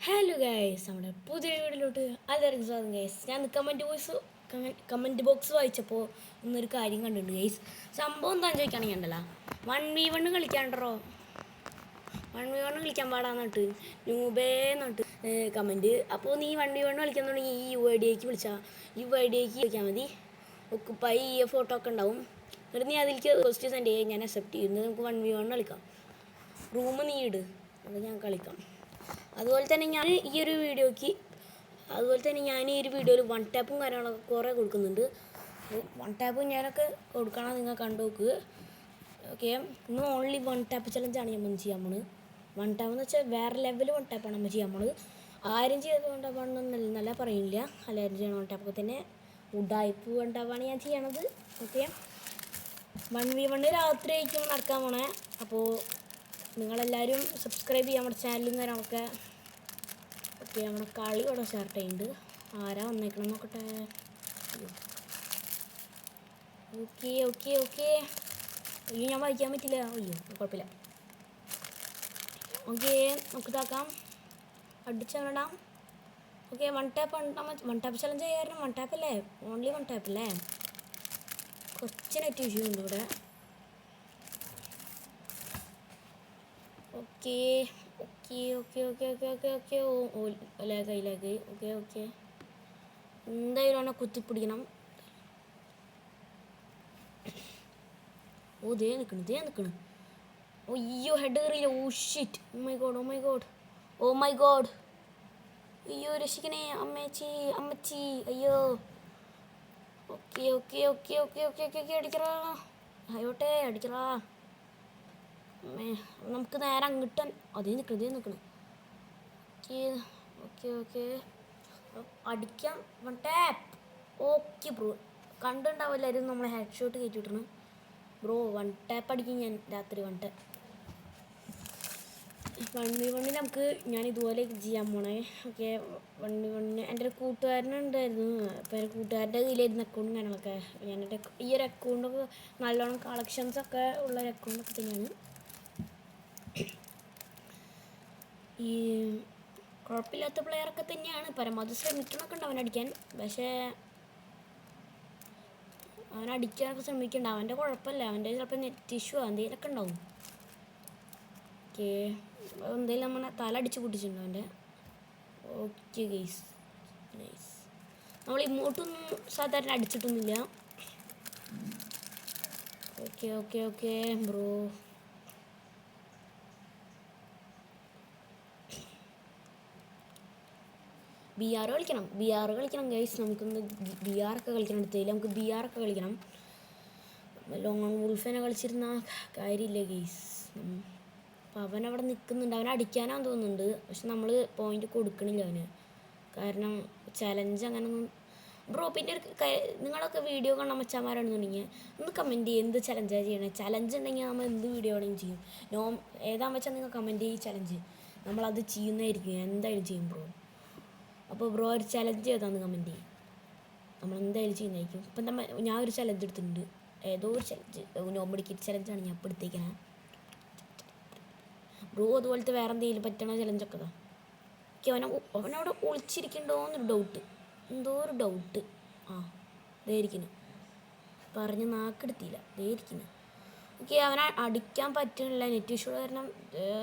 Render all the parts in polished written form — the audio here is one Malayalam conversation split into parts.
ഹലോ ഗൈസ്, നമ്മുടെ പുതിയ വീഡിയോയിലോട്ട് എല്ലാവർക്കും സ്വാഗതം ഗൈസ്. ഞാൻ കമൻറ്റ് ബോക്സ് വായിച്ചപ്പോൾ ഒന്നൊരു കാര്യം കണ്ടിട്ടുണ്ട് ഗൈസ്. സംഭവം എന്താണെന്ന് ചോദിക്കുകയാണെങ്കിൽ ഉണ്ടല്ലോ, 1v1 കളിക്കാണ്ടോ, 1v1 കളിക്കാൻ പാടാന്നിട്ട് ന്യൂബേന്നിട്ട് കമൻറ്റ്. അപ്പോൾ നീ 1v1 കളിക്കാൻ തുടങ്ങി ഈ UID-ക്ക് വിളിച്ചാൽ UID-ക്ക് വിളിക്കാൻ മതി. ഒക്കുപ്പായി ഫോട്ടോ ഒക്കെ ഉണ്ടാവും. എന്നിട്ട് നീ അതിലേക്ക് പോസ്റ്റ് സെൻഡ് ചെയ്യുക, ഞാൻ അക്സെപ്റ്റ് ചെയ്യുന്നത്. നമുക്ക് 1v1 കളിക്കാം. റൂം നീ ഇട്, അത് ഞാൻ കളിക്കാം. അതുപോലെ തന്നെ ഞാൻ ഈ ഒരു വീഡിയോയിൽ 1 ടാപ്പും കാര്യങ്ങളൊക്കെ കുറേ കൊടുക്കുന്നുണ്ട്. 1 ടാപ്പും ഞാനൊക്കെ കൊടുക്കണം, നിങ്ങൾ കണ്ടു നോക്ക്. ഓക്കെ, ഇന്ന് ഓൺലി 1 ടാപ്പ് ചലഞ്ചാണ് നമ്മൾ ചെയ്യാൻ പോകുന്നത്. 1 ടാപ്പ് എന്ന് വെച്ചാൽ വേറെ ലെവൽ 1 ടാപ്പാണ് നമ്മൾ ചെയ്യാൻ പോകുന്നത്. ആരും ചെയ്ത് 1 ടാപ്പാണെന്നൊന്നും നല്ല പറയില്ല, എല്ലാവരും ചെയ്യണം 1 ടാപ്പൊക്കെ തന്നെ. ഉഡായ്പ് 1 ടാപ്പാണ് ഞാൻ ചെയ്യണത്. ഓക്കെ, 1v1 രാത്രി ആയിരിക്കും നടക്കാൻ പോണേ. അപ്പോൾ നിങ്ങളെല്ലാവരും സബ്സ്ക്രൈബ് ചെയ്യാൻ നമ്മുടെ ചാനലും കാര്യങ്ങളൊക്കെ. ഓക്കെ, നമ്മുടെ കളി ഇവിടെ സ്റ്റാർട്ട് ചെയ്യുന്നുണ്ട്. ആരാ വന്നേക്കണം നോക്കട്ടെ. ഓക്കെ ഓക്കെ ഓക്കെ അയ്യോ, ഞാൻ വായിക്കാൻ പറ്റില്ല. അയ്യോ, കുഴപ്പമില്ല. ഓക്കെ, നമുക്ക് ഇതാക്കാം, അടിച്ചിടാം. ഓക്കെ, 1 ടാപ്പ് ചലഞ്ച് ചെയ്യാറുണ്ട്. 1 ടാപ്പ് അല്ലേ, ഓൺലി 1 ടാപ്പ് അല്ലേ. കുറച്ച് നെറ്റ് ഇഷ്യൂ ഉണ്ട് ഇവിടെ. Okay okay okay okay okay okay okay ഓ ലാഗായി. ഓക്കെ ഓക്കെ, എന്തായാലും അവനെ കുത്തിപ്പിടിക്കണം. ഓ ദേ നിൽക്കണ്. അയ്യോ, ഹെഡ് കയറിയില്ല. Oh shit, oh my god. അയ്യോ, രക്ഷിക്കണേ അമ്മച്ചി. അയ്യോ, okay okay okay okay okay okay okay അടിക്കറാ. അടിക്കറാ. നമുക്ക് നേരെ അങ്ങോട്ട് അതേ നിൽക്കണം. ഓക്കെ ഓക്കെ ഓക്കെ അടിക്കാം. 1 ടാപ്പ്. ഓക്കെ ബ്രോ, കണ്ടുണ്ടാവില്ലായിരുന്നു നമ്മളെ ഹെഡ് ഷോട്ട് കയറ്റി വിട്ടണം ബ്രോ. 1 ടാപ്പ് അടിക്കും ഞാൻ രാത്രി. 1 ടാപ്പ് 1v1 നമുക്ക് ഞാൻ ഇതുപോലെ ചെയ്യാൻ പോണേ. ഓക്കെ, 1v1 എൻ്റെ ഒരു കൂട്ടുകാരനുണ്ടായിരുന്നു. അപ്പോൾ എൻ്റെ കൂട്ടുകാരൻ്റെ കയ്യിലായിരുന്നു അക്കൗണ്ടും കാര്യങ്ങളൊക്കെ. ഞാനെൻ്റെ ഈ ഒരു അക്കൗണ്ടൊക്കെ നല്ലോണം കളക്ഷൻസൊക്കെ ഉള്ളൊരു അക്കൗണ്ടൊക്കെ തന്നെയാണ്. ഈ കുഴപ്പമില്ലാത്ത പ്ലെയറൊക്കെ തന്നെയാണ്. പരമാവധി ശ്രമിക്കണമൊക്കെ ഉണ്ട് അവനടിക്കാൻ. പക്ഷേ അവനടിക്കാനൊക്കെ ശ്രമിക്കണ്ട. അവൻ്റെ കുഴപ്പമില്ല, അവൻ്റെ ചിലപ്പോൾ നെറ്റ് ഇഷ്യൂ എന്തെങ്കിലുമൊക്കെ ഉണ്ടാവും. ഓക്കെ, എന്തെങ്കിലും നമ്മളെ തല അടിച്ച് പൊട്ടിച്ചിട്ടുണ്ടോ അവൻ്റെ. Okay guys, nice. നമ്മൾ ഇങ്ങോട്ടൊന്നും സാധാരണ അടിച്ചിട്ടൊന്നുമില്ല. Okay okay okay bro. BR കളിക്കണം ഗൈസ്. നമുക്കൊന്ന് BR ഒക്കെ കളിക്കണം. എടുത്തില്ല, നമുക്ക് BR ഒക്കെ കളിക്കണം. ലോങ് വുൾഫിനെ കളിച്ചിരുന്ന കാര്യമില്ല ഗൈസ്. അപ്പം അവനവിടെ നിൽക്കുന്നുണ്ട്, അവനെ അടിക്കാനാന്ന് തോന്നുന്നുണ്ട്. പക്ഷെ നമ്മൾ പോയിന്റ് കൊടുക്കണില്ല അവന്, കാരണം ചലഞ്ച് അങ്ങനൊന്നും. ബ്രോ, പിന്നെ ഒരു നിങ്ങളൊക്കെ വീഡിയോ കാണാൻ മച്ചാന്മാരാണെന്നുണ്ടെങ്കിൽ ഒന്ന് കമൻറ്റ് ചെയ്യും എന്ത് ചലഞ്ചാണ് ചെയ്യണേ. ചലഞ്ച് ഉണ്ടെങ്കിൽ നമ്മൾ എന്ത് വീഡിയോ ആണെങ്കിലും ചെയ്യും. ഏതാണെന്ന് വെച്ചാൽ നിങ്ങൾ കമൻറ്റ് ചെയ്യും ചലഞ്ച്, നമ്മളത് ചെയ്യുന്നതായിരിക്കും, എന്തായാലും ചെയ്യും ബ്രോ. അപ്പോൾ ബ്രോ ഒരു ചലഞ്ച് ചെയ്താന്ന് കമൻറ്റ് ചെയ്യും, നമ്മളെന്തായാലും ചെയ്യുന്നതായിരിക്കും. ഇപ്പം ഞാൻ ഒരു ചലഞ്ച് എടുത്തിട്ടുണ്ട്, ഏതോ ഒരു ചലഞ്ച്, നോമ്പടിക്കിറ്റ് ചലഞ്ചാണ് ഞാൻ ഇപ്പോൾ എടുത്തേക്കണേ ബ്രോ. അതുപോലത്തെ വേറെ എന്തെങ്കിലും പറ്റണ ചലഞ്ചൊക്കെ ഇതാ. ഓക്കെ, അവനവിടെ ഒളിച്ചിരിക്കണ്ടോന്നൊരു ഡൗട്ട്, എന്തോ ഒരു ഡൗട്ട്. ഇതായിരിക്കുന്നു, പറഞ്ഞ് നാക്കെടുത്തില്ല, ഇതായിരിക്കുന്നു. ഓക്കെ, അവനെ അടിക്കാൻ പറ്റണില്ല, നെറ്റ് ഇഷ്യൂ കാരണം.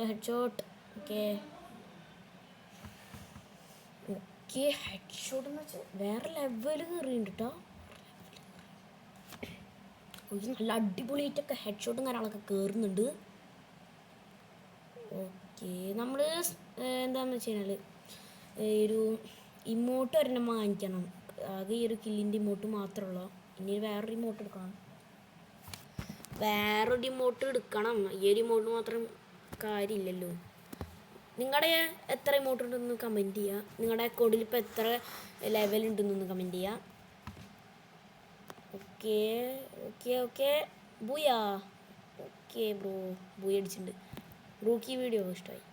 Head shot. Okay okay, head shot എന്ന് വെച്ചാൽ വേറെ ലെവൽ കയറിയുണ്ട് കേട്ടോ. നല്ല അടിപൊളിയായിട്ടൊക്കെ ഹെഡ് ഷോട്ടും കാര്യങ്ങളൊക്കെ കയറുന്നുണ്ട്. ഓക്കെ, നമ്മൾ എന്താണെന്ന് വെച്ച് കഴിഞ്ഞാൽ ഒരു ഇമോട്ട് ഒരെണ്ണം വാങ്ങിക്കണം. ആകെ ഈ ഒരു കില്ലിൻ്റെ ഇമോട്ട് മാത്രമുള്ളൂ. ഇനി വേറൊരു ഇമോട്ട് എടുക്കണം. ഈ ഒരു ഇമോട്ട് മാത്രം കാര്യമില്ലല്ലോ. നിങ്ങളുടെ എത്ര ഇമോട്ട് ഉണ്ടെന്ന് കമൻറ്റ് ചെയ്യുക. നിങ്ങളുടെ അക്കൗണ്ടിൽ ഇപ്പോൾ എത്ര ലെവൽ ഉണ്ടെന്നൊന്ന് കമൻറ്റ് ചെയ്യുക. Okay okay okay ബൂയാ. Okay bro, Booyah അടിച്ചിട്ടുണ്ട്. ബ്രോക്ക് ഈ വീഡിയോ ഇഷ്ടമായി.